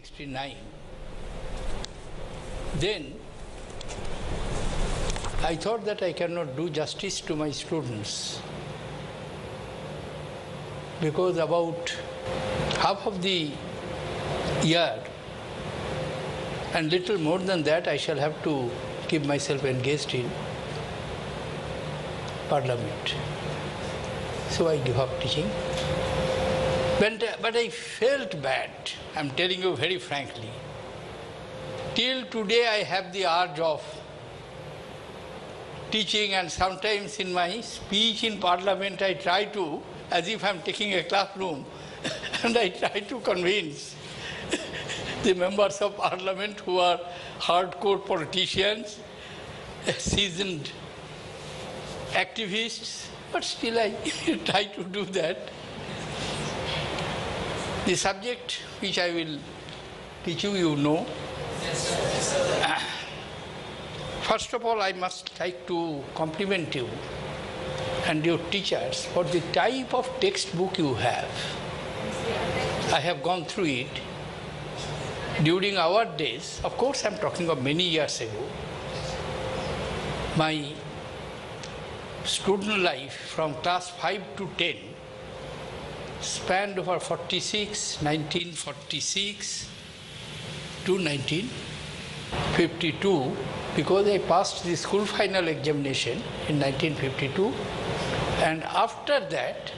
1969, then I thought that I cannot do justice to my students, because about half of the year and little more than that I shall have to keep myself engaged in Parliament. So I give up teaching. But I felt bad, I'm telling you very frankly. Till today I have the urge of teaching, and sometimes in my speech in Parliament I try to, as if I'm taking a classroom, and I try to convince the members of Parliament who are hardcore politicians, seasoned activists, but still I try to do that. The subject which I will teach you, you know. First of all, I must like to compliment you and your teachers for the type of textbook you have. I have gone through it during our days. Of course, I'm talking of many years ago. My student life from class 5 to 10 spanned over 1946 to 1952, because I passed the school final examination in 1952, and after that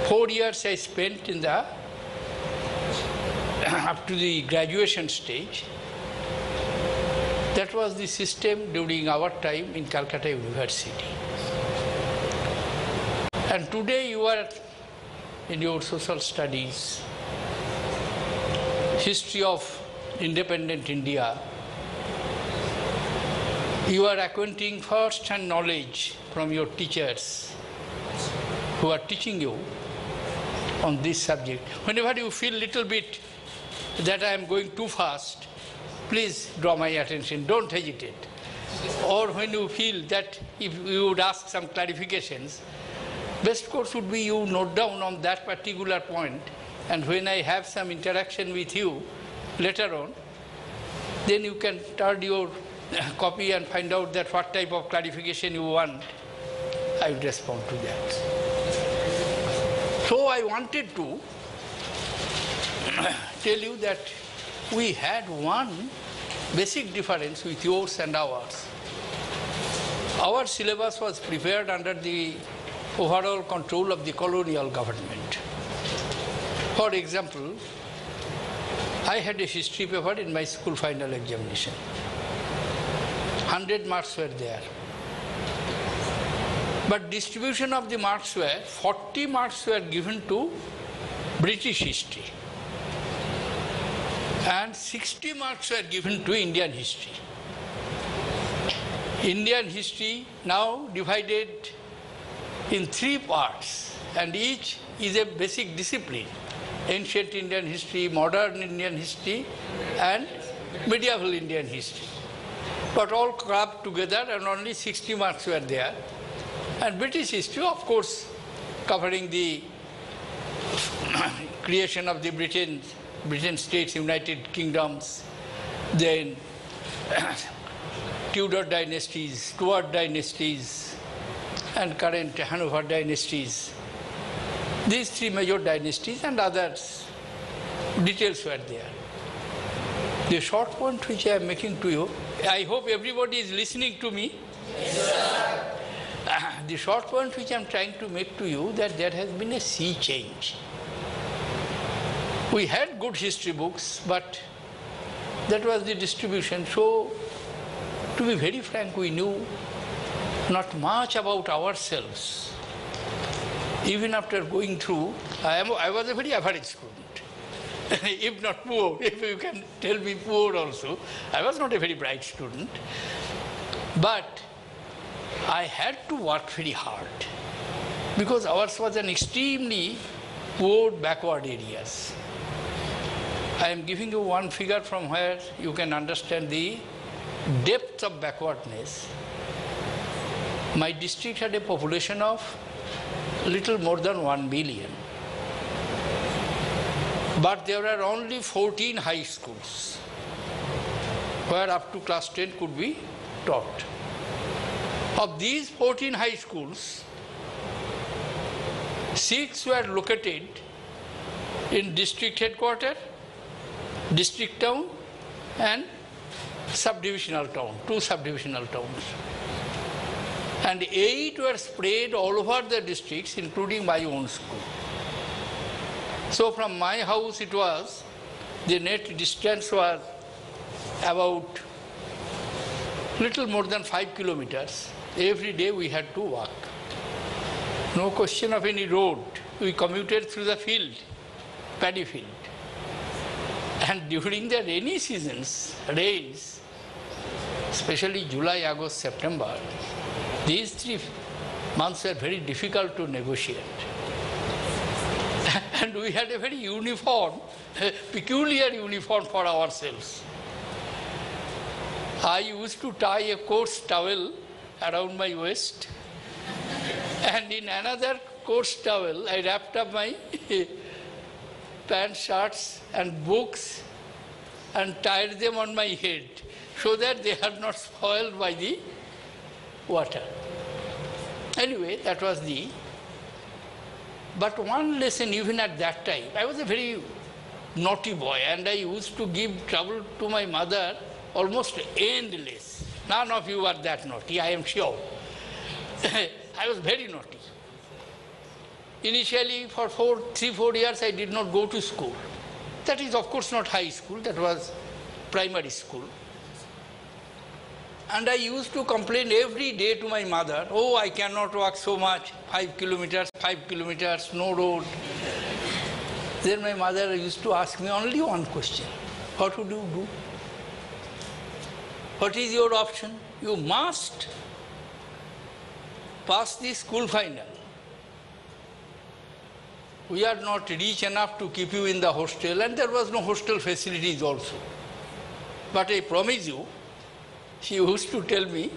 4 years I spent in the up to the graduation stage. That was the system during our time in Calcutta University. And today you are in your social studies, history of independent India. You are acquiring first-hand knowledge from your teachers who are teaching you on this subject. Whenever you feel little bit that I am going too fast, please draw my attention, don't hesitate. Or when you feel that if you would ask some clarifications, best course would be you note down on that particular point, and when I have some interaction with you later on, then you can turn your copy and find out that what type of clarification you want. I will respond to that. So I wanted to tell you that we had one basic difference with yours and ours. Our syllabus was prepared under the overall control of the colonial government. For example, I had a history paper in my school final examination. 100 marks were there. But distribution of the marks were, 40 marks were given to British history, and 60 marks were given to Indian history. Indian history now divided in 3 parts, and each is a basic discipline: ancient Indian history, modern Indian history, and medieval Indian history. But all clubbed together, and only 60 marks were there. And British history, of course, covering the creation of the Britain States, United Kingdoms, then Tudor dynasties, Stuart dynasties, and current Hanover dynasties. These 3 major dynasties and others, details were there. The short point which I am making to you, I hope everybody is listening to me. Yes, sir. The short point which I am trying to make to you, that there has been a sea change. We had good history books, but that was the distribution. So, to be very frank, we knew not much about ourselves. Even after going through, I was a very average student. If not poor, if you can tell me poor also. I was not a very bright student. But I had to work very hard, because ours was an extremely poor, backward areas. I am giving you one figure from where you can understand the depth of backwardness. My district had a population of little more than 1 million. But there were only 14 high schools where up to class 10 could be taught. Of these 14 high schools, 6 were located in district headquarters, district town and subdivisional town, 2 subdivisional towns. And 8 were spread all over the districts, including my own school. So from my house it was, the net distance was about little more than 5 kilometers. Every day we had to walk. No question of any road. We commuted through the field, paddy field. And during the rainy seasons, rains, especially July, August, September, these 3 months were very difficult to negotiate. And we had a very uniform, peculiar uniform for ourselves. I used to tie a coarse towel around my waist, and in another coarse towel I wrapped up my pants, shirts and books and tied them on my head so that they are not spoiled by the water. Anyway, that was the... But one lesson, even at that time, I was a very naughty boy and I used to give trouble to my mother almost endless. None of you are that naughty, I am sure. I was very naughty. Initially, for 3-4 years, I did not go to school. That is, of course, not high school, that was primary school. And I used to complain every day to my mother, oh, I cannot walk so much, 5 kilometers, no road. Then my mother used to ask me only one question, what would you do? What is your option? You must pass the school final. We are not rich enough to keep you in the hostel, and there was no hostel facilities also. But I promise you, she used to tell me,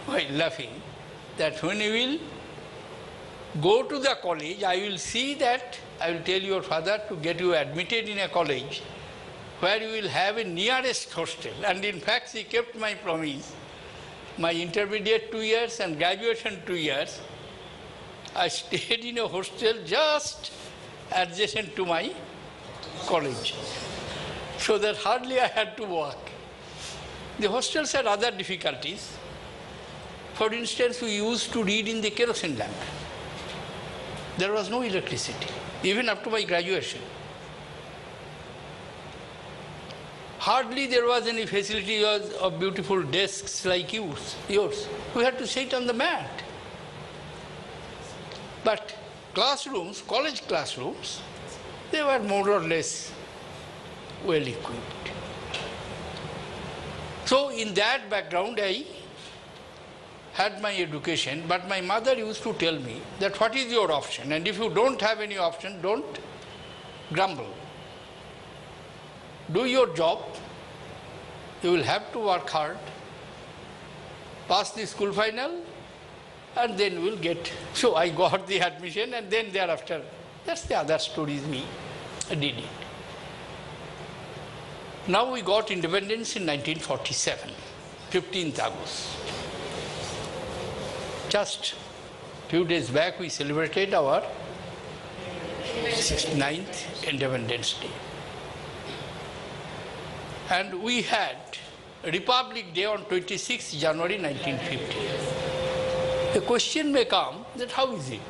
while laughing, that when you will go to the college, I will see that, I will tell your father to get you admitted in a college where you will have a nearest hostel. And in fact, she kept my promise. My intermediate 2 years and graduation 2 years, I stayed in a hostel just adjacent to my college, so that hardly I had to walk. The hostels had other difficulties. For instance, we used to read in the kerosene lamp. There was no electricity, even up to my graduation. Hardly there was any facility of beautiful desks like yours. We had to sit on the mat. But classrooms, college classrooms, they were more or less well equipped. So in that background, I had my education, but my mother used to tell me that what is your option? And if you don't have any option, don't grumble. Do your job. You will have to work hard, pass the school final, and then we'll get. So I got the admission, and then thereafter, that's the other stories we did it. Now we got independence in 1947, 15th August. Just few days back we celebrated our 9th Independence Day. And we had Republic Day on 26 January 1950. The question may come that how is it?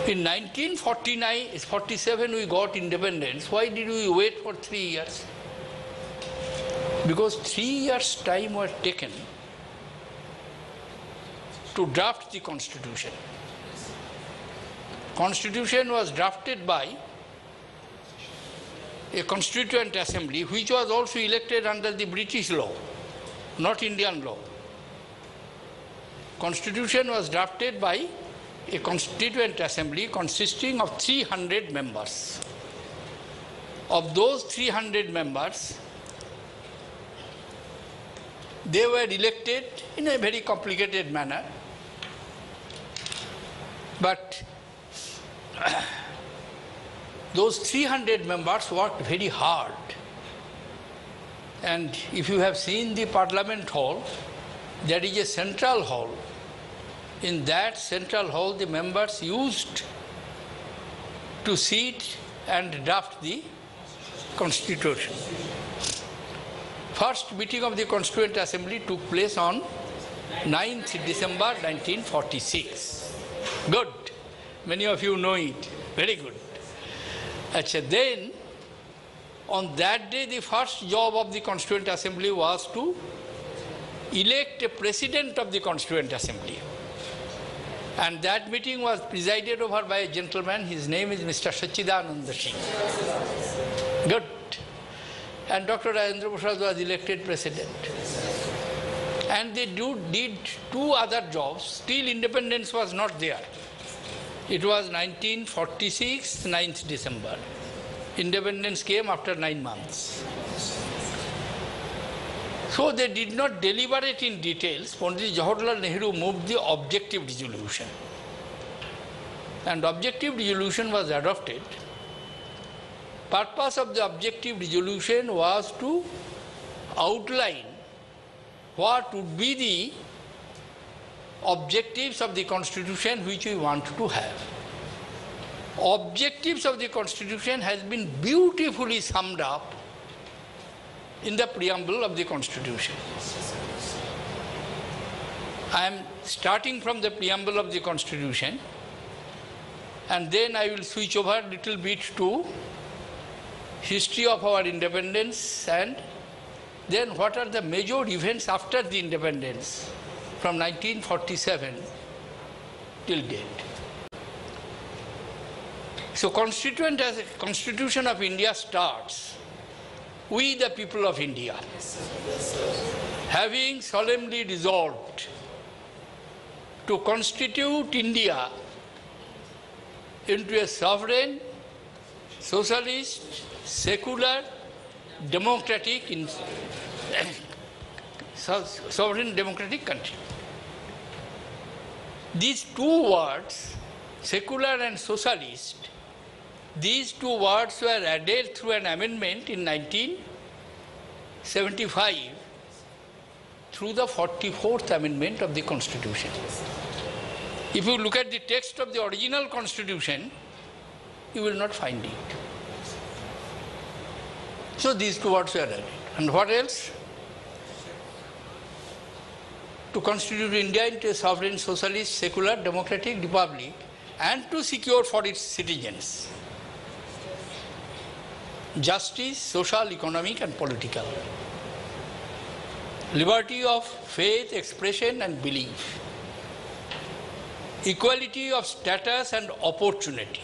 In 1947 we got independence. Why did we wait for 3 years? Because 3 years' time was taken to draft the Constitution. Constitution was drafted by a Constituent Assembly, which was also elected under the British law, not Indian law. Constitution was drafted by a Constituent Assembly consisting of 300 members. Of those 300 members, they were elected in a very complicated manner. those 300 members worked very hard. And if you have seen the Parliament Hall, there is a central hall. In that central hall, the members used to sit and draft the Constitution. First meeting of the Constituent Assembly took place on 9th December 1946. Good. Many of you know it. Very good. Then, on that day, the first job of the Constituent Assembly was to elect a president of the Constituent Assembly. And that meeting was presided over by a gentleman. His name is Mr. Sachidananda Singh. Good. And Dr. Rajendra Prasad was elected president. And they did two other jobs. Still independence was not there. It was 1946, 9th December. Independence came after 9 months. So they did not deliberate in details. Pandit Jawaharlal Nehru moved the objective resolution. And objective resolution was adopted. Purpose of the objective resolution was to outline what would be the objectives of the Constitution which we want to have. Objectives of the Constitution has been beautifully summed up in the preamble of the Constitution. I am starting from the preamble of the Constitution, and then I will switch over a little bit to history of our independence, and then what are the major events after the independence from 1947 till date. So Constitution of India starts, we the people of India, having solemnly resolved to constitute India into a sovereign, socialist, secular, democratic, sovereign democratic country. These two words, secular and socialist, these two words were added through an amendment in 1975 through the 44th Amendment of the Constitution. If you look at the text of the original Constitution, you will not find it. So these two words were added. And what else? To constitute India into a sovereign, socialist, secular, democratic republic, and to secure for its citizens justice, social, economic, and political, liberty of faith, expression, and belief, equality of status and opportunity,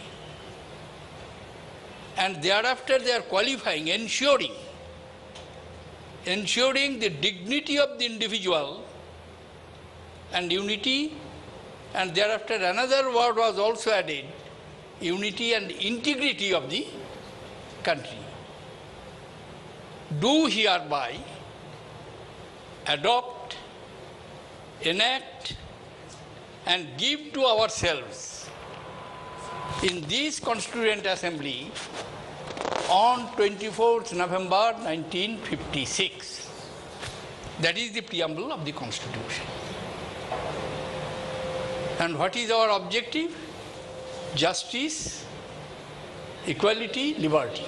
and thereafter they are qualifying, ensuring the dignity of the individual and unity, and thereafter another word was also added, unity and integrity of the country. Do hereby adopt, enact, and give to ourselves in this Constituent Assembly on 24th November 1956. That is the preamble of the Constitution. And what is our objective? Justice, equality, liberty,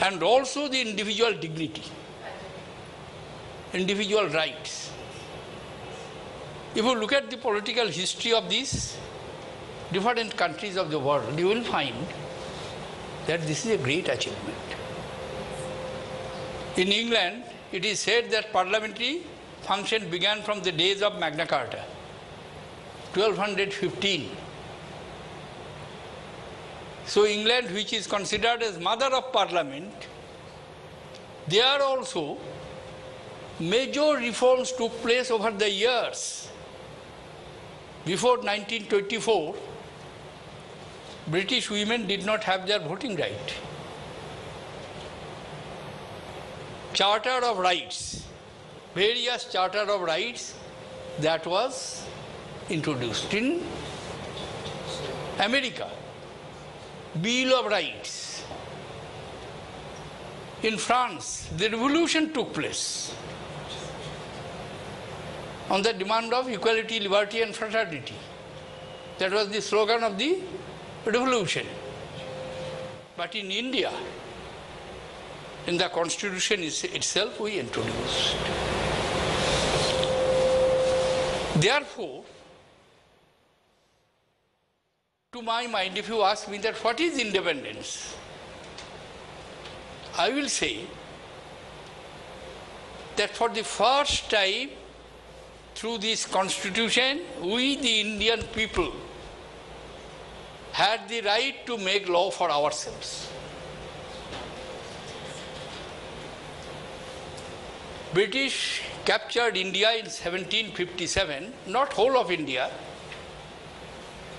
and also the individual dignity, individual rights. If you look at the political history of these different countries of the world, you will find that this is a great achievement. In England, it is said that parliamentary function began from the days of Magna Carta, 1215. So England, which is considered as mother of parliament, there also major reforms took place over the years. Before 1924, British women did not have their voting right. Charter of Rights, various Charter of Rights that was introduced in America. Bill of Rights. In France, the revolution took place on the demand of equality, liberty and fraternity. That was the slogan of the revolution. But in India, in the constitution itself, we introduced. Therefore, to my mind, if you ask me that what is independence, I will say that for the first time through this constitution, we the Indian people had the right to make law for ourselves. British captured India in 1757, not whole of India,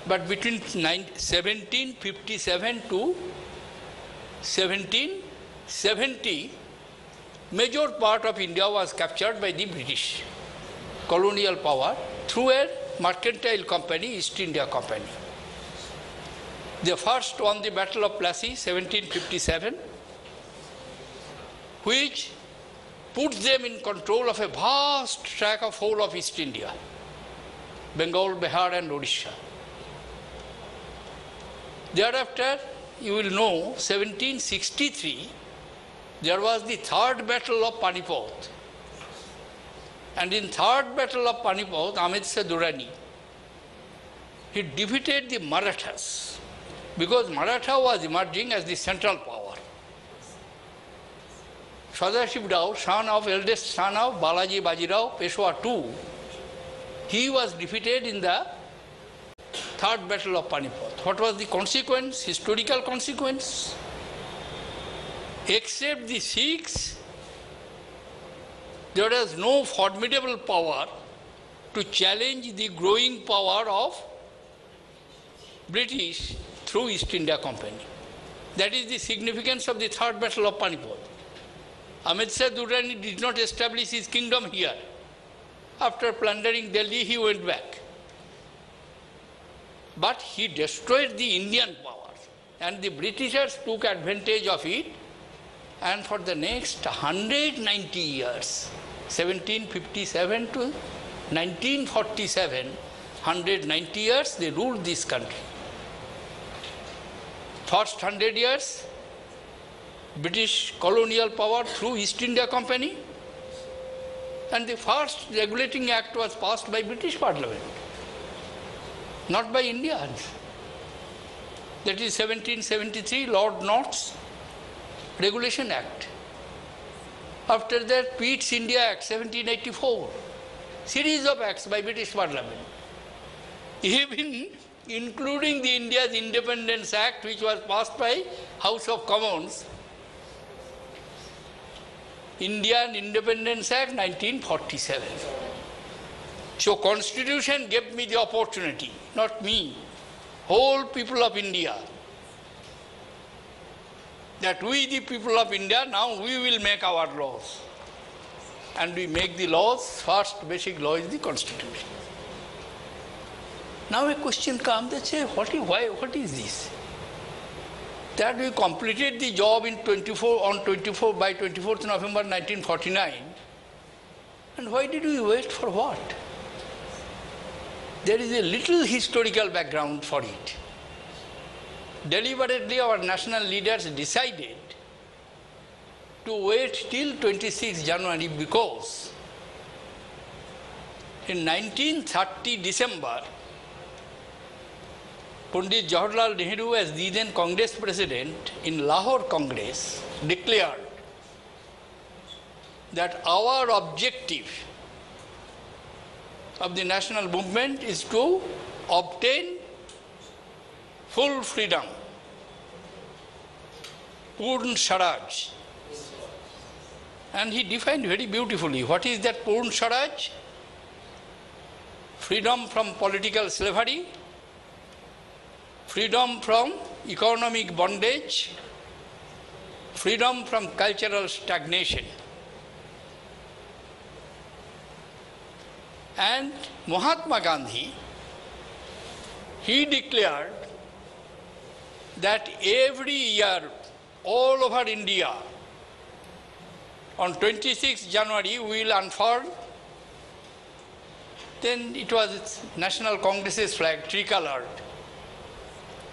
but between 1757 to 1770, major part of India was captured by the British colonial power through a mercantile company, East India Company. They first won the Battle of Plassey, 1757, which put them in control of a vast tract of whole of East India, Bengal, Bihar and Odisha. Thereafter, you will know, 1763, there was the third battle of Panipat. And in third battle of Panipat, Ahmed Shah Durrani, he defeated the Marathas, because Maratha was emerging as the central power. Sadashiv Rao, eldest son of Balaji Bajirao, Peshwa II, he was defeated in the third battle of Panipat. What was the consequence, historical consequence? Except the Sikhs, there was no formidable power to challenge the growing power of British through East India Company. That is the significance of the third battle of Panipat. Ahmed Shah Durrani did not establish his kingdom here. After plundering Delhi, he went back. But he destroyed the Indian power, and the Britishers took advantage of it, and for the next 190 years, 1757 to 1947, 190 years, they ruled this country. First 100 years, British colonial power through East India Company, and the first regulating act was passed by British Parliament, not by Indians. That is 1773, Lord North's Regulation Act. After that, Pitt's India Act, 1784. Series of acts by British Parliament. Even including the India's Independence Act, which was passed by House of Commons, Indian Independence Act, 1947. So Constitution gave me the opportunity, not me, whole people of India, that we the people of India, now we will make our laws. And we make the laws, first basic law is the Constitution. Now a question comes, they say, what is this? That we completed the job in by 24th November 1949. And why did we wait for what? There is a little historical background for it. Deliberately, our national leaders decided to wait till 26 January because in 1930 December, Pandit Jawaharlal Nehru, as the then Congress president in Lahore Congress, declared that our objective of the national movement is to obtain full freedom, Purn Swaraj. And he defined very beautifully what is that Purn Swaraj? Freedom from political slavery, freedom from economic bondage, freedom from cultural stagnation. And Mahatma Gandhi, he declared that every year all over India on 26th January we will unfurl. Then it was National Congress's flag, tricolored.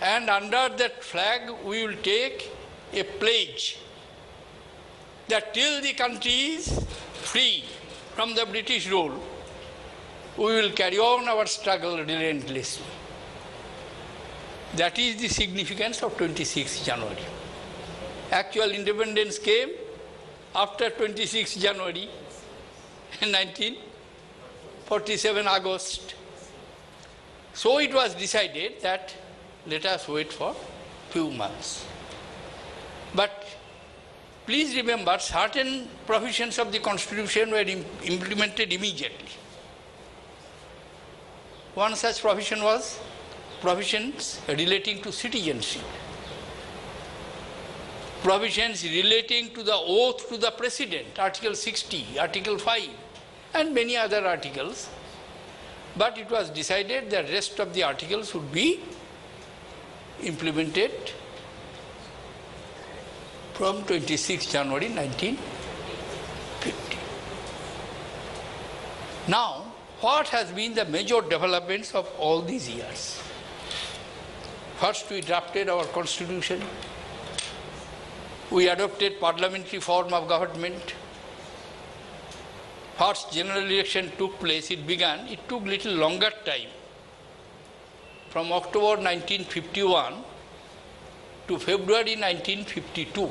And under that flag we will take a pledge that till the country is free from the British rule, we will carry on our struggle relentlessly. That is the significance of 26th January. Actual independence came after 26th January 1947 August. So it was decided that let us wait for few months. But please remember, certain provisions of the Constitution were implemented immediately. One such provision was provisions relating to citizenship, provisions relating to the oath to the President, Article 60, Article 5, and many other articles. But it was decided that the rest of the articles would be implemented from 26 January 1950. Now, what has been the major developments of all these years? First, we drafted our constitution. We adopted parliamentary form of government. First general election took place. It took little longer time. From October 1951 to February 1952.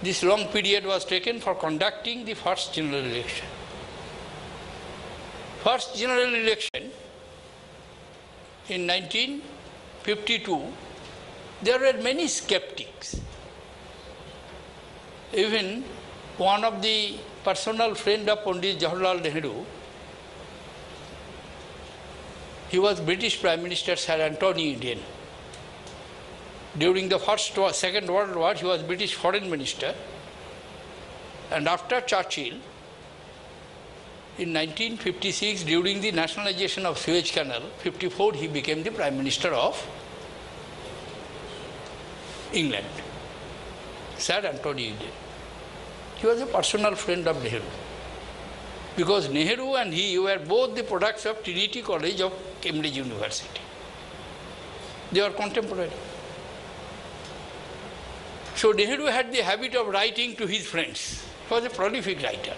This long period was taken for conducting the first general election. First general election in 1952, there were many skeptics. Even one of the personal friend of Pandit Jawaharlal Nehru, he was British Prime Minister Sir Anthony Eden. During the Second World War, he was British Foreign Minister. And after Churchill, in 1956, during the nationalization of Suez Canal, 54, he became the Prime Minister of England, Sir Anthony Eden. He was a personal friend of Nehru. Because Nehru and he were both the products of Trinity College of Cambridge University. They were contemporary. So Nehru had the habit of writing to his friends. He was a prolific writer.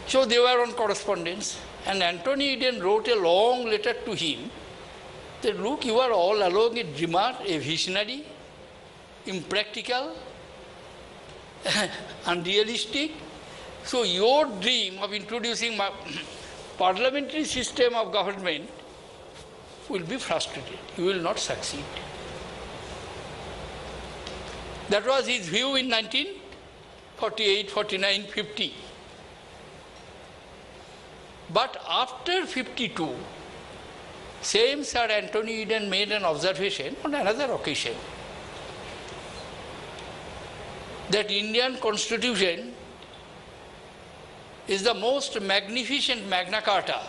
So they were on correspondence. And Anthony Eden wrote a long letter to him that, look, you are all along a dreamer, a visionary, impractical, unrealistic. So your dream of introducing a parliamentary system of government will be frustrated. You will not succeed. That was his view in 1948, 49, 50. But after 52, same Sir Anthony Eden made an observation on another occasion that Indian Constitution is the most magnificent Magna Carta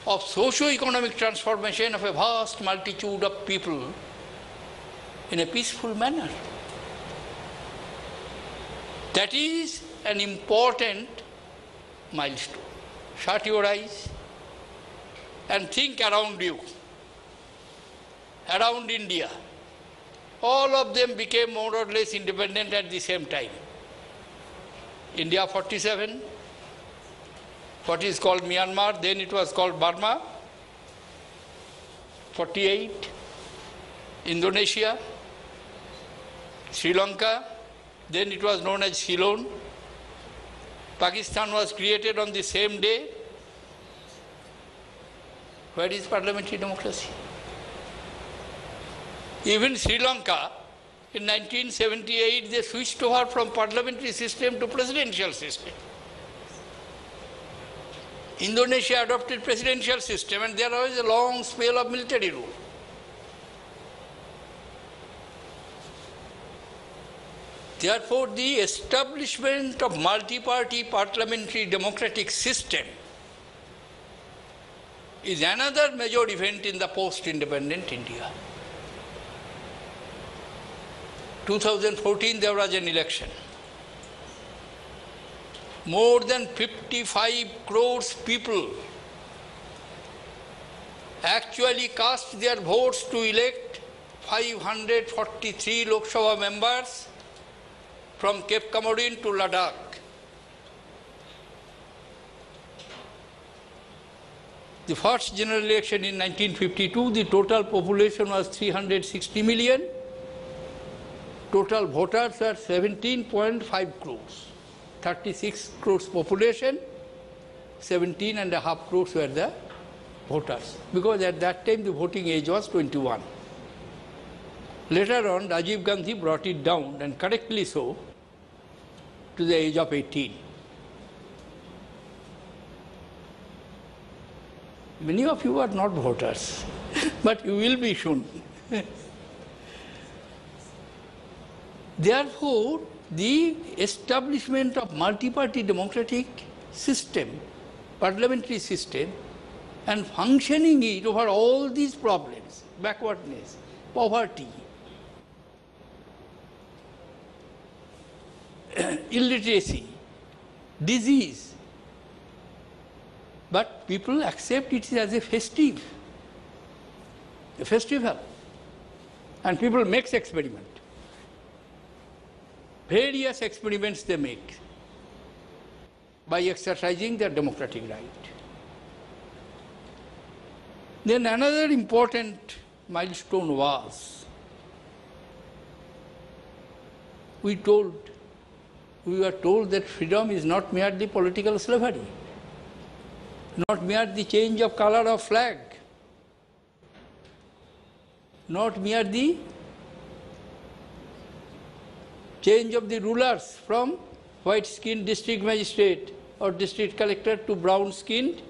of socio-economic transformation of a vast multitude of people in a peaceful manner. That is an important milestone. Shut your eyes and think around you, around India. All of them became more or less independent at the same time. India 47, what is called Myanmar, then it was called Burma, 48, Indonesia, Sri Lanka, then it was known as Ceylon. Pakistan was created on the same day. Where is parliamentary democracy? Even Sri Lanka, in 1978, they switched over from parliamentary system to presidential system. Indonesia adopted presidential system, and there was a long spell of military rule. Therefore, the establishment of multi-party parliamentary democratic system is another major event in the post-independent India. 2014 there was an election. More than 55 crores people actually cast their votes to elect 543 Lok Sabha members from Cape Comorin to Ladakh. The first general election in 1952, the total population was 360 million. Total voters were 17.5 crores. 36 crores population, 17.5 crores were the voters. Because at that time the voting age was 21. Later on, Rajiv Gandhi brought it down, and correctly so, to the age of 18. Many of you are not voters, but you will be soon. Therefore, the establishment of multi-party democratic system, parliamentary system, and functioning it over all these problems, backwardness, poverty, illiteracy, disease, but people accept it as a festival, and people make experiment. Various experiments they make by exercising their democratic right. Then another important milestone was, we were told that freedom is not merely political slavery, not mere the change of color of flag, not mere the change of the rulers from white-skinned district magistrate or district collector to brown-skinned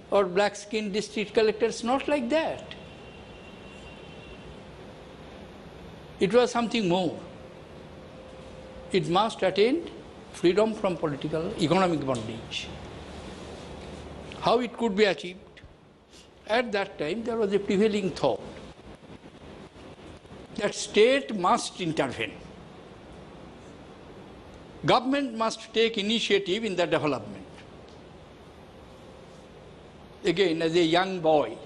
or black-skinned district collectors, not like that. It was something more. It must attain freedom from political, economic bondage. How it could be achieved? At that time, there was a prevailing thought that state must intervene. Government must take initiative in the development. Again, as a young boy,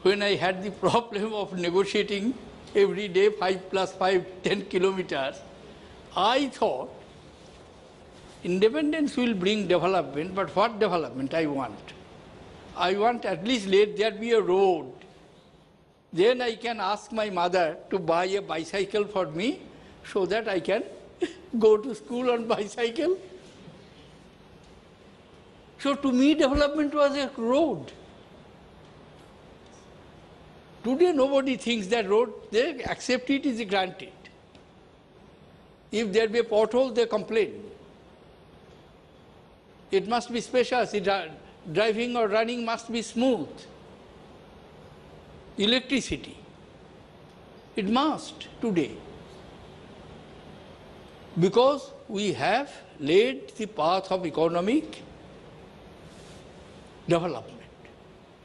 when I had the problem of negotiating every day 5 plus 5, 10 kilometers, I thought independence will bring development, but what development I want? I want at least let there be a road. Then I can ask my mother to buy a bicycle for me so that I can go to school on bicycle. So to me, development was a road. Today nobody thinks that road, they accept it is granted. If there be a pothole, they complain. It must be spacious, driving or running must be smooth. Electricity, it must today. Because we have laid the path of economic development.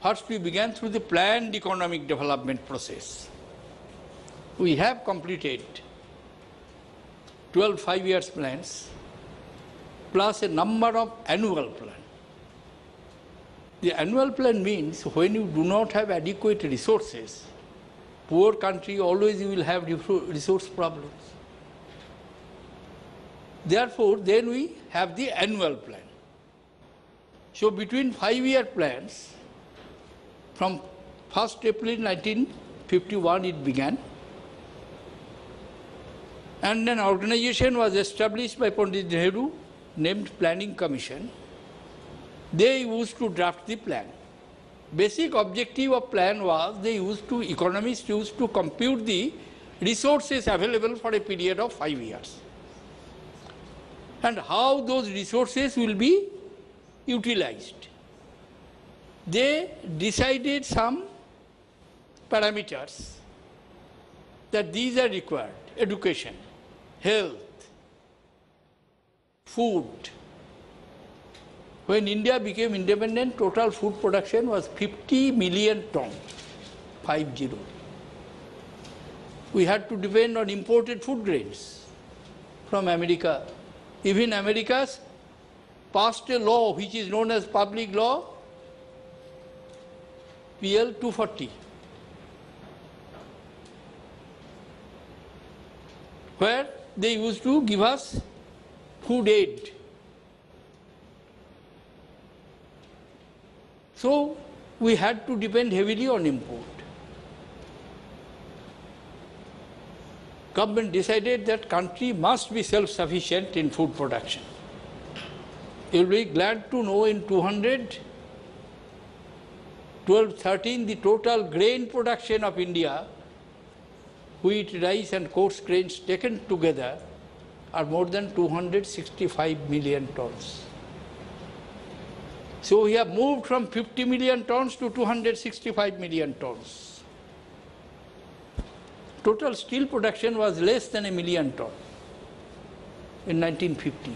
First we began through the planned economic development process. We have completed 12 5-year plans plus a number of annual plans. The annual plan means when you do not have adequate resources, poor country always you will have resource problems. Therefore, then we have the annual plan. So between 5-year plans, from 1st April 1951 it began, and an organization was established by Pandit Nehru named Planning Commission. They used to draft the plan. Basic objective of plan was economists used to compute the resources available for a period of 5 years and how those resources will be utilized. They decided some parameters that these are required: education, health, food, When India became independent, total food production was 50 million tons, 50. We had to depend on imported food grains from America. Even America passed a law which is known as Public Law PL 240, where they used to give us food aid. So we had to depend heavily on import. Government decided that country must be self-sufficient in food production. You will be glad to know in 2012-13 the total grain production of India, wheat, rice and coarse grains taken together, are more than 265 million tons. So we have moved from 50 million tons to 265 million tons. Total steel production was less than 1 million tons in 1950.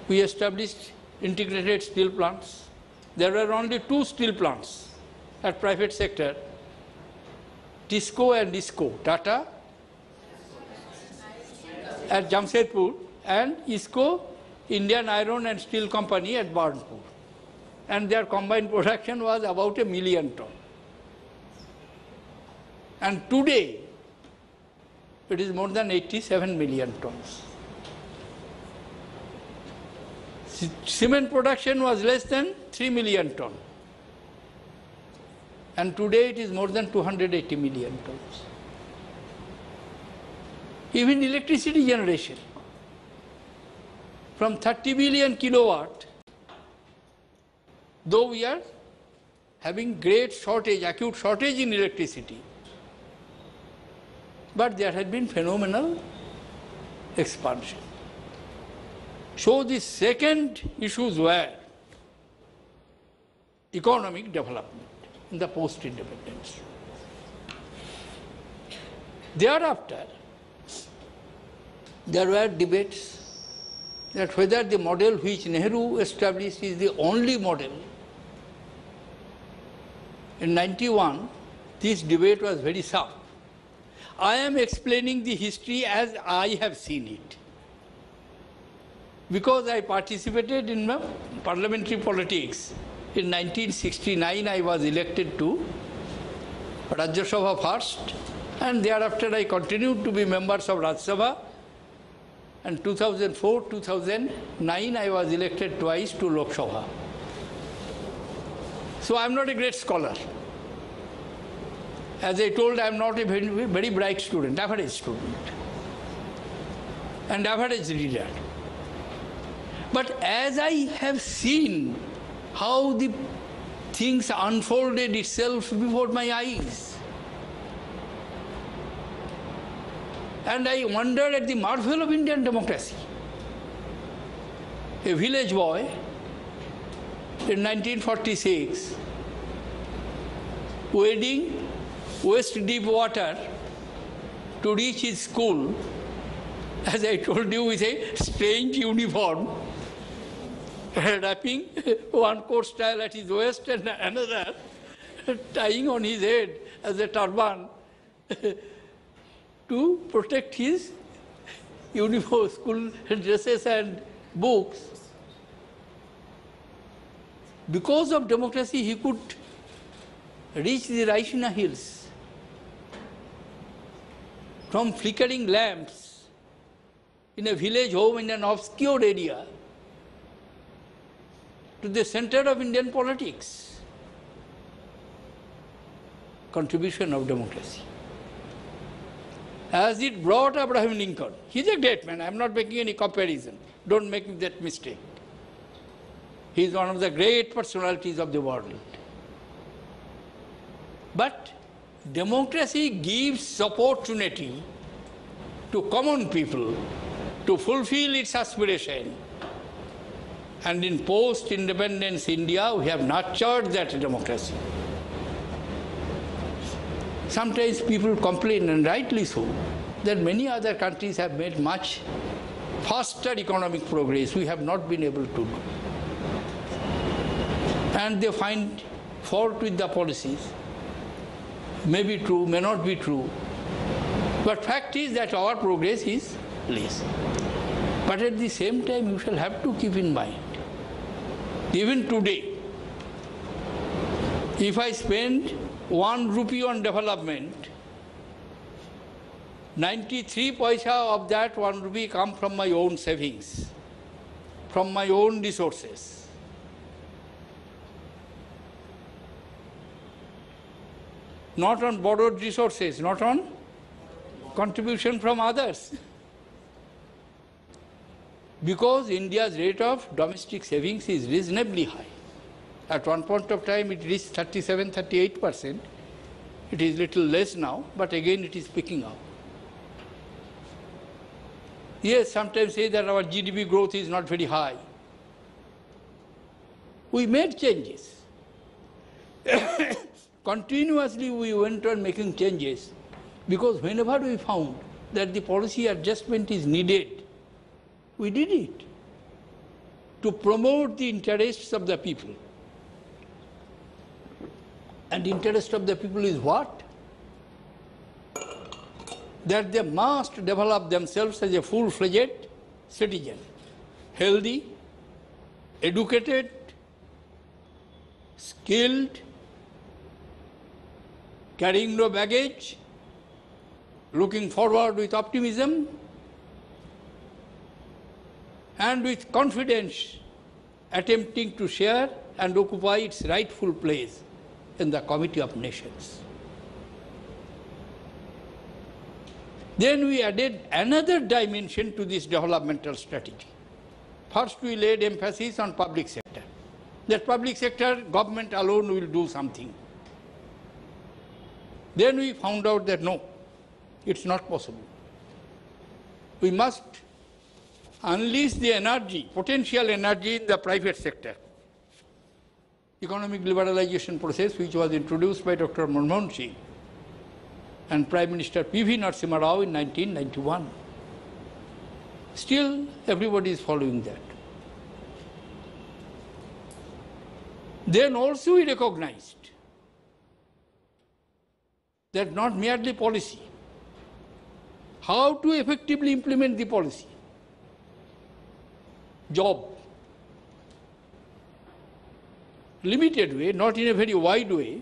We established integrated steel plants. There were only 2 steel plants at private sector, TISCO and ISCO, Tata at Jamshedpur and ISCO, Indian Iron and Steel Company at Burnpur. And their combined production was about 1 million tons. And today, it is more than 87 million tons. Cement production was less than 3 million tons. And today it is more than 280 million tons. Even electricity generation, from 30 billion kilowatt, though we are having great shortage, acute shortage in electricity, but there has been phenomenal expansion. So the second issues were economic development in the post-independence. Thereafter, there were debates that whether the model which Nehru established is the only model. In 91, this debate was very sharp. I am explaining the history as I have seen it. Because I participated in parliamentary politics. In 1969, I was elected to Rajya Sabha first, and thereafter I continued to be members of Rajya Sabha. And 2004, 2009, I was elected twice to Lok Sabha. So I am not a great scholar. As I told, I am not a very bright student, average student, and average reader. But as I have seen how the things unfolded itself before my eyes, and I wondered at the marvel of Indian democracy. A village boy in 1946, wading waist deep water to reach his school, as I told you, with a strange uniform, wrapping one coat style at his waist and another tying on his head as a turban to protect his uniform, school dresses and books. Because of democracy, he could reach the Raisina hills. From flickering lamps in a village home in an obscure area to the center of Indian politics. Contribution of democracy. As it brought Abraham Lincoln. He is a great man, I am not making any comparison. Don't make that mistake. He is one of the great personalities of the world. But democracy gives opportunity to common people to fulfill its aspiration. And in post-independence India, we have nurtured that democracy. Sometimes people complain, and rightly so, that many other countries have made much faster economic progress we have not been able to do. And they find fault with the policies. May be true, may not be true. But fact is that our progress is less. But at the same time, you shall have to keep in mind, even today, if I spend 1 rupee on development, 93 paisa of that 1 rupee come from my own savings, from my own resources. Not on borrowed resources, not on contribution from others. Because India's rate of domestic savings is reasonably high. At one point of time it reached 37–38%. It is little less now, but again it is picking up. Yes, sometimes say that our GDP growth is not very high. We made changes. Continuously we went on making changes, because whenever we found that the policy adjustment is needed, we did it to promote the interests of the people. And the interest of the people is what? That they must develop themselves as a full-fledged citizen, healthy, educated, skilled, carrying no baggage, looking forward with optimism, and with confidence attempting to share and occupy its rightful place in the Committee of Nations. Then we added another dimension to this developmental strategy. First we laid emphasis on public sector. That public sector, government alone will do something. Then we found out that no, it's not possible. We must unleash the energy, potential energy in the private sector. Economic liberalization process, which was introduced by Dr. Mukherjee and Prime Minister P.V. Narasimha Rao in 1991. Still, everybody is following that. Then also we recognized that not merely policy, how to effectively implement the policy. Job, limited way, not in a very wide way,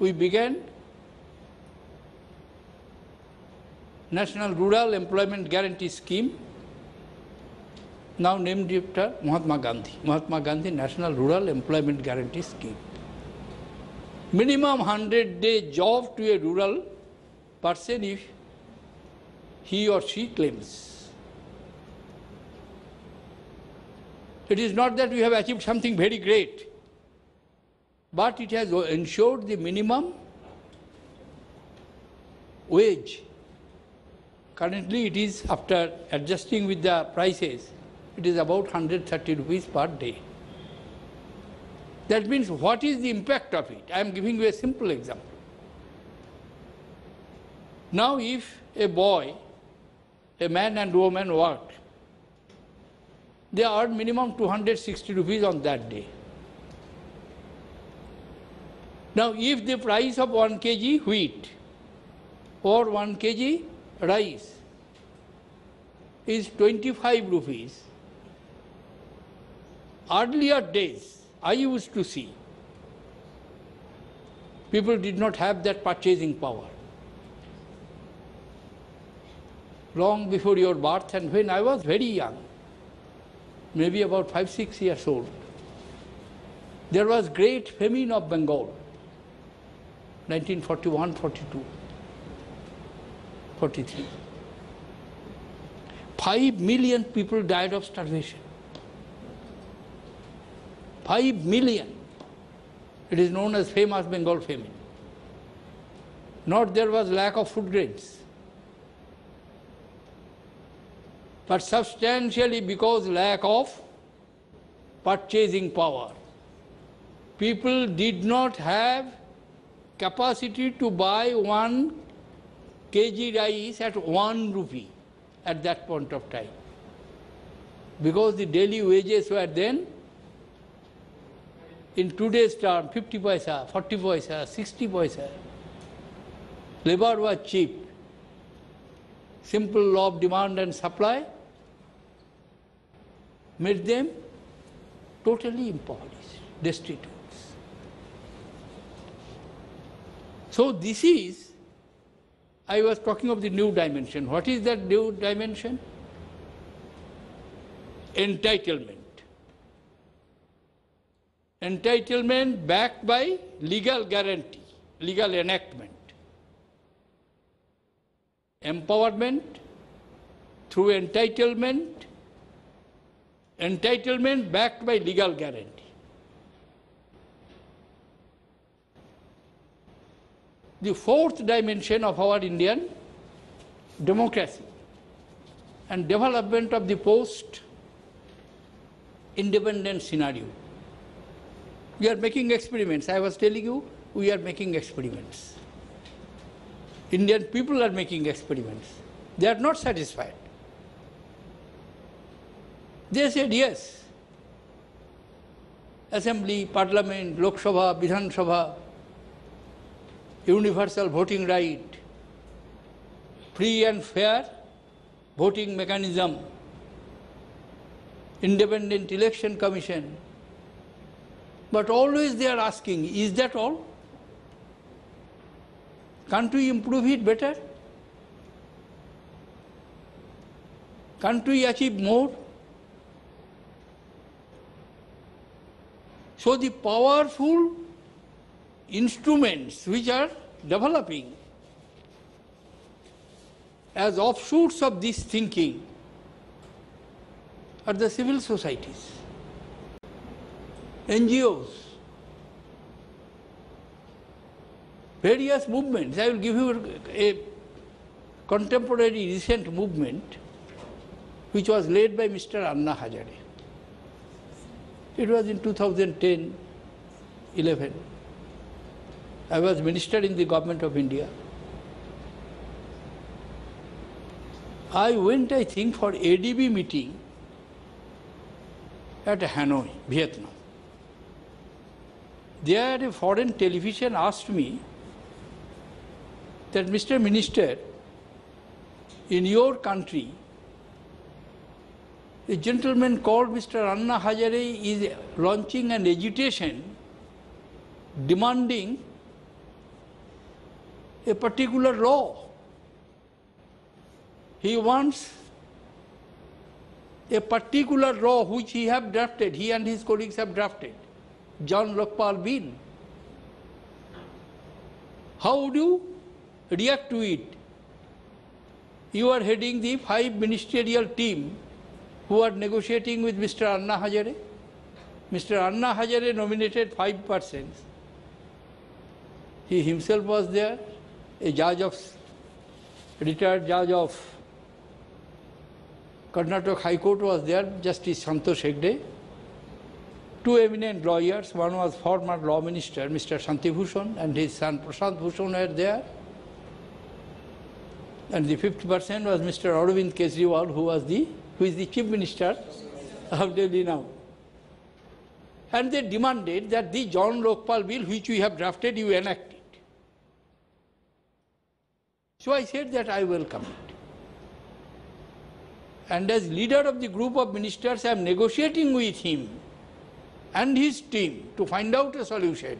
we began National Rural Employment Guarantee Scheme, now named after Mahatma Gandhi National Rural Employment Guarantee Scheme. Minimum 100-day job to a rural person if he or she claims. It is not that we have achieved something very great, but it has ensured the minimum wage. Currently it is, after adjusting with the prices, it is about 130 rupees per day. That means what is the impact of it? I am giving you a simple example. Now if a boy, a man and woman worked, they earn minimum 260 rupees on that day. Now if the price of 1 kg wheat or 1 kg rice is 25 rupees, earlier days I used to see people did not have that purchasing power. Long before your birth, and when I was very young, maybe about 5–6 years old, there was great famine of Bengal, 1941, 42, 43. 5 million people died of starvation. 5 million. It is known as famous Bengal famine. Not there was lack of food grains, but substantially because lack of purchasing power. People did not have capacity to buy 1 kg rice at 1 rupee. at that point of time. Because the daily wages were then, in today's term, 50 paisa, 40 paisa, 60 paisa. Labor was cheap. Simple law of demand and supply made them totally impoverished, destitute. So this is, I was talking of the new dimension. What is that new dimension? Entitlement. Entitlement backed by legal guarantee, legal enactment. Empowerment through entitlement, entitlement backed by legal guarantee. The fourth dimension of our Indian democracy and development of the post-independent scenario. We are making experiments. I was telling you, we are making experiments. Indian people are making experiments. They are not satisfied. They said yes. Assembly, Parliament, Lok Sabha, Vidhan Sabha, universal voting right, free and fair voting mechanism, independent election commission. But always they are asking, is that all? Can't we improve it better? Can't we achieve more? So the powerful instruments which are developing as offshoots of this thinking are the civil societies, NGOs, various movements. I will give you a contemporary recent movement which was led by Mr. Anna Hazare. It was in 2010-11. I was minister in the government of India. I went, I think, for ADB meeting at Hanoi, Vietnam. There a foreign television asked me that, Mr. Minister, in your country, a gentleman called Mr. Anna Hazare is launching an agitation demanding a particular law. He wants a particular law which he have drafted, he and his colleagues have drafted, John Lokpal Bill. How would you react to it? You are heading the 5 ministerial team who are negotiating with Mr. Anna Hazare. Mr. Anna Hazare nominated 5 persons. He himself was there, a judge of, retired judge of Karnataka High Court was there, Justice Santosh Hegde. 2 eminent lawyers, one was former law minister, Mr. Shanti Bhushan, and his son Prashant Bhushan were there. And the 5th person was Mr. Arvind Kejriwal, who is the chief minister of Delhi now. And they demanded that the John Lokpal Bill, which we have drafted, you enact it. So I said that I welcome it. And as leader of the group of ministers, I am negotiating with him and his team to find out a solution.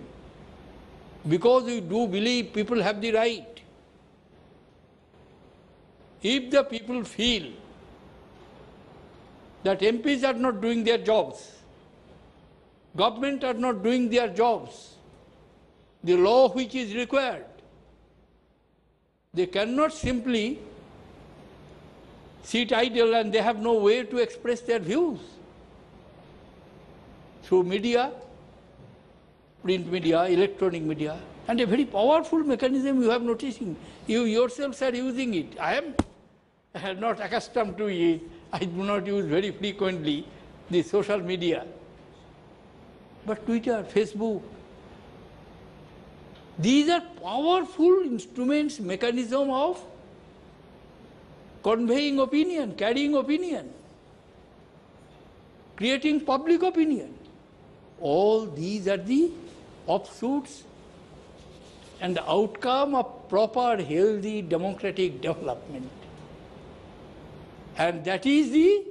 Because we do believe people have the right. If the people feel that MPs are not doing their jobs, government are not doing their jobs, the law which is required, they cannot simply sit idle and they have no way to express their views. Through media, print media, electronic media, and a very powerful mechanism you have noticing. You yourselves are using it. I am not accustomed to it. I do not use very frequently the social media. But Twitter, Facebook, these are powerful instruments, mechanism of conveying opinion, carrying opinion, creating public opinion. All these are the offshoots and the outcome of proper, healthy, democratic development. And that is the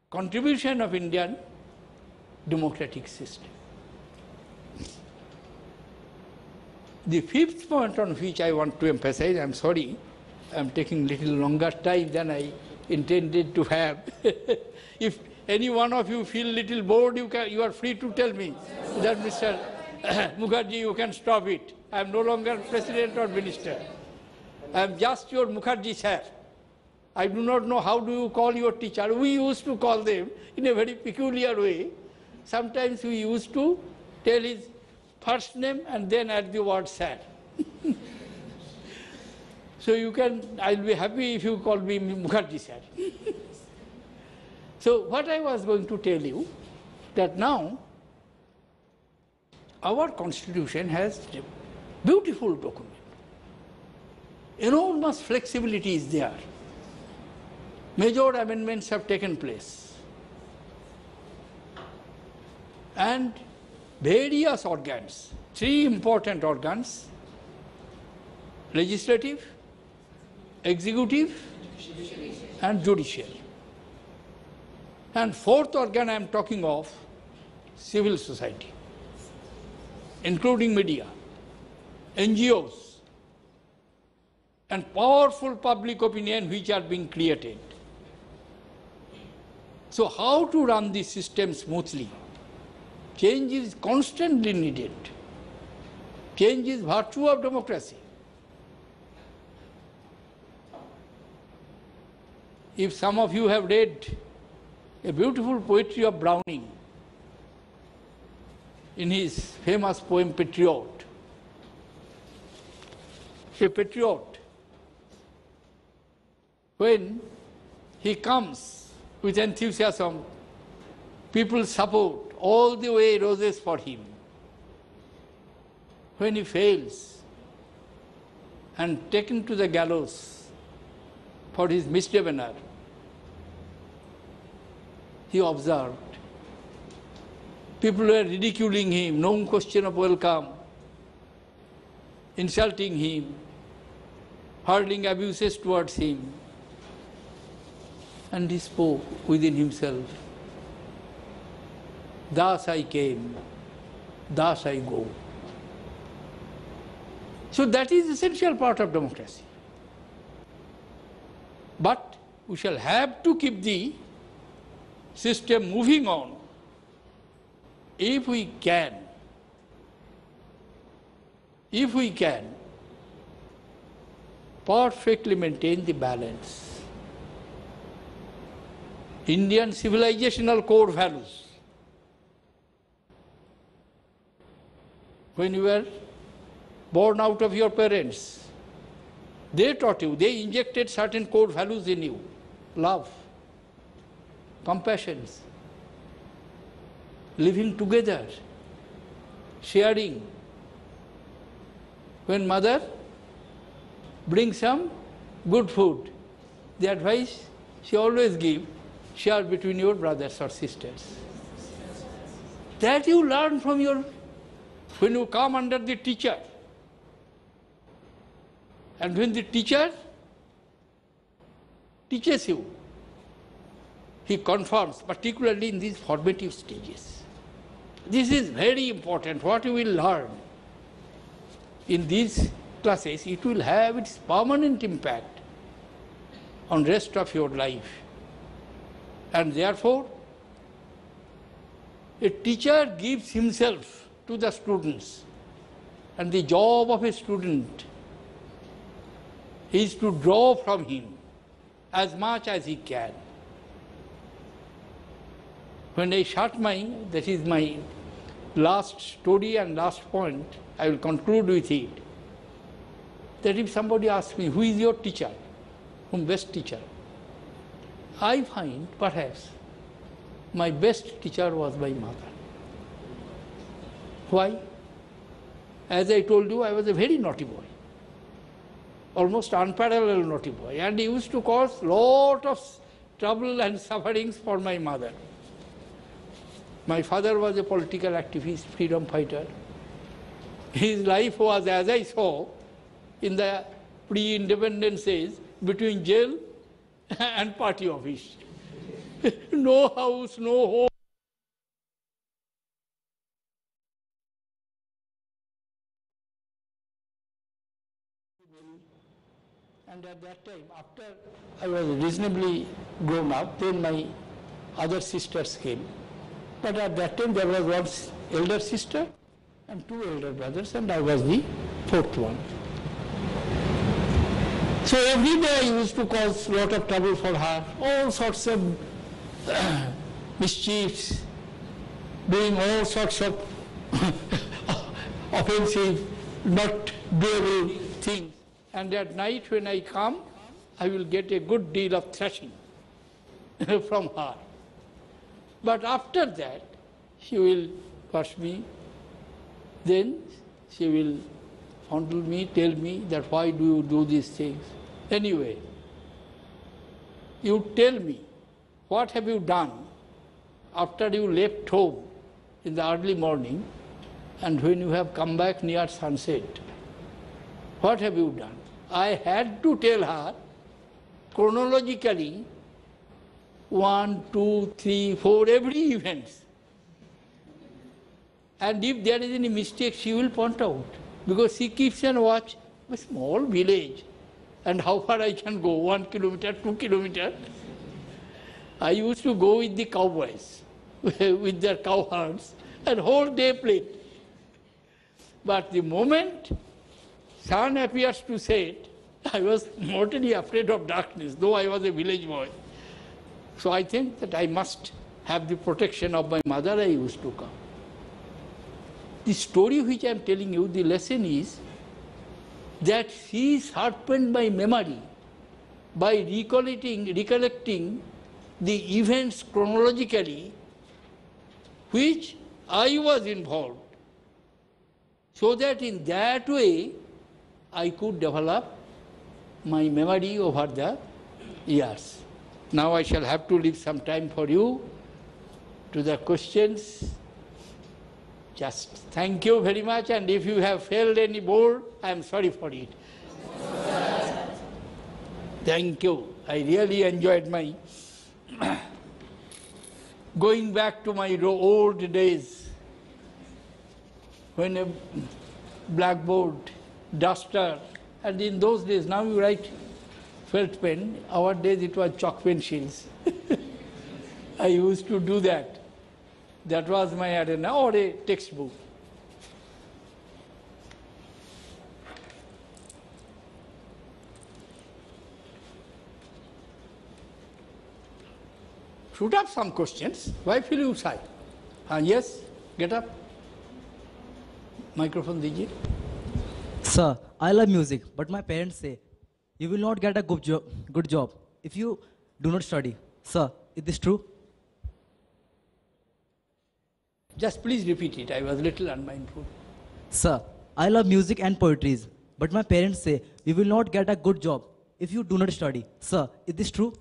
contribution of Indian democratic system. The fifth point on which I want to emphasize, I'm sorry, I'm taking little longer time than I intended to have. If any one of you feel little bored, you are free to tell me that Mr. Mukherjee, you can stop it. I am no longer president or minister. I am just your Mukherjee sir. I do not know how do you call your teacher. We used to call them in a very peculiar way. Sometimes we used to tell his first name and then add the word sir. So you can, I'll be happy if you call me Mukherjee sir. So what I was going to tell you, that now our constitution has a beautiful document. Enormous flexibility is there. Major amendments have taken place. And various organs, three important organs, legislative, executive, and judicial. And fourth organ I am talking of, civil society, including media, NGOs, and powerful public opinion which are being created. So how to run this system smoothly? Change is constantly needed. Change is virtue of democracy. If some of you have read a beautiful poetry of Browning in his famous poem Patriot, a patriot, when he comes with enthusiasm, people support, all the way roses for him. When he fails and taken to the gallows for his misdemeanor, he observed people were ridiculing him, no question of welcome, insulting him, hurling abuses towards him. And he spoke within himself, thus I came, thus I go. So that is the essential part of democracy. But we shall have to keep the system moving on if we can perfectly maintain the balance. Indian civilizational core values. When you were born out of your parents, they taught you, they injected certain core values in you. Love, compassion, living together, sharing. When mother brings some good food, the advice she always gives, share between your brothers or sisters. That you learn from when you come under the teacher. And when the teacher teaches you, he confirms, particularly in these formative stages. This is very important. What you will learn in these classes, it will have its permanent impact on the rest of your life. And therefore, a teacher gives himself to the students, and the job of a student is to draw from him as much as he can. When I shut that is my last story and last point, I will conclude with it, that if somebody asks me, who is your teacher, whom best teacher? I find perhaps my best teacher was my mother. Why? As I told you, I was a very naughty boy. almost unparalleled naughty boy, and he used to cause lot of trouble and sufferings for my mother. My father was a political activist, freedom fighter. His life was, as I saw, in the pre-independence days, between jail and party office. No house, no home. And at that time, after I was reasonably grown up, then my other sisters came. But at that time, there was one elder sister and two elder brothers, and I was the fourth one. So every day I used to cause a lot of trouble for her, all sorts of mischiefs, doing all sorts of offensive, not doable things. And at night when I come, I will get a good deal of thrashing from her. But after that, she will wash me, then she will fondle me, tell me that why do you do these things. Anyway, you tell me, what have you done after you left home in the early morning and when you have come back near sunset? What have you done? I had to tell her chronologically 1, 2, 3, 4, every event. And if there is any mistake, she will point out. Because she keeps an watch, a small village, and how far I can go, 1 kilometer, 2 kilometers. I used to go with the cowboys, with their cowherds, and whole day played. But the moment sun appears to set, I was mortally afraid of darkness, though I was a village boy. So I think that I must have the protection of my mother. I used to come. The story which I am telling you, the lesson is that she sharpened my memory by recollecting the events chronologically which I was involved, so that in that way I could develop my memory over the years. Now I shall have to leave some time for you to the questions. Just thank you very much, and if you have failed any board, I am sorry for it. Thank you. I really enjoyed my going back to my old days when a blackboard, duster, and in those days, now you write felt pen, our days it was chalk pencils. I used to do that. That was my arena, or a textbook. Shoot up some questions. Why feel you shy? Yes, get up. Microphone dijiye. Sir, I love music, but my parents say you will not get a good job if you do not study. Sir, is this true? Just please repeat it. I was a little unmindful. Sir, I love music and poetry, but my parents say you will not get a good job if you do not study. Sir, is this true?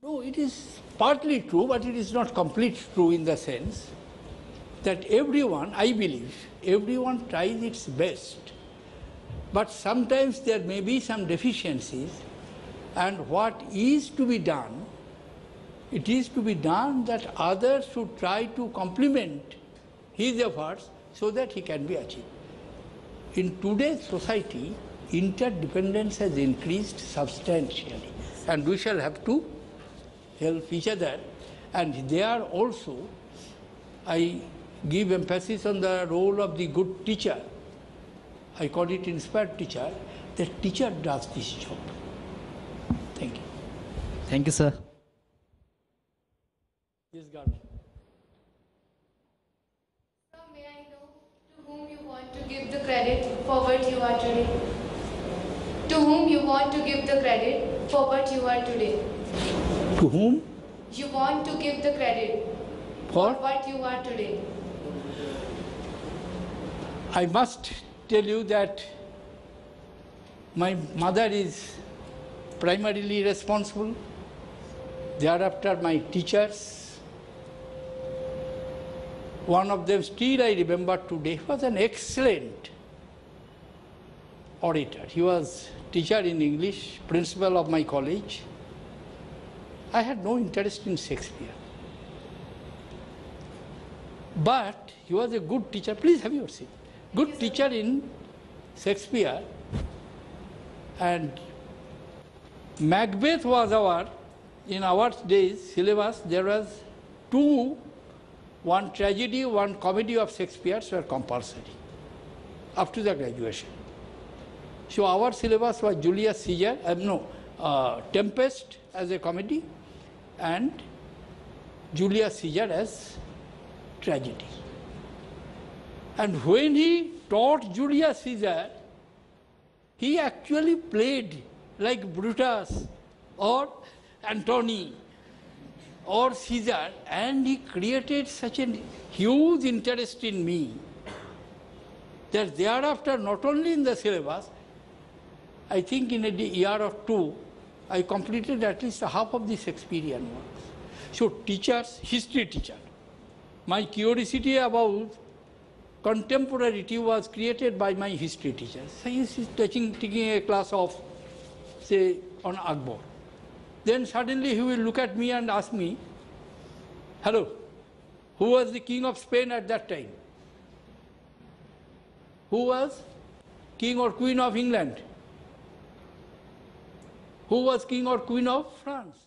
No, it is partly true, but it is not completely true in the sense that everyone, I believe, everyone tries its best. But sometimes there may be some deficiencies, and what is to be done, it is to be done that others should try to complement his efforts so that he can be achieved. In today's society, interdependence has increased substantially, and we shall have to help each other. And there also, I give emphasis on the role of the good teacher. I call it inspired teacher. The teacher does this job. Thank you. Thank you, sir. Yes, God. Sir, may I know to whom you want to give the credit for what you are today? To whom you want to give the credit for what you are today? To whom? You want to give the credit For? what you are today. I must tell you that My mother is primarily responsible. Thereafter, my teachers. One of them still I remember today. He was an excellent orator. He was teacher in English, principal of my college. I had no interest in Shakespeare. But he was a good teacher. Please have your seat. Good teacher in Shakespeare. And Macbeth was in our days, syllabus, there was two, one tragedy, one comedy of Shakespeare's were compulsory up to the graduation. So our syllabus was Julius Caesar, Tempest as a comedy and Julius Caesar as tragedy. And when he taught Julius Caesar, he actually played like Brutus or Antony or Caesar, and he created such a huge interest in me that thereafter, not only in the syllabus, I think in a year or two, I completed at least half of the Shakespearean works. So teachers, history teacher, my curiosity about contemporarity was created by my history teachers. So he is taking a class of, say, on Akbar. Then suddenly he will look at me and ask me, hello, who was the king of Spain at that time? Who was king or queen of England? Who was king or queen of France?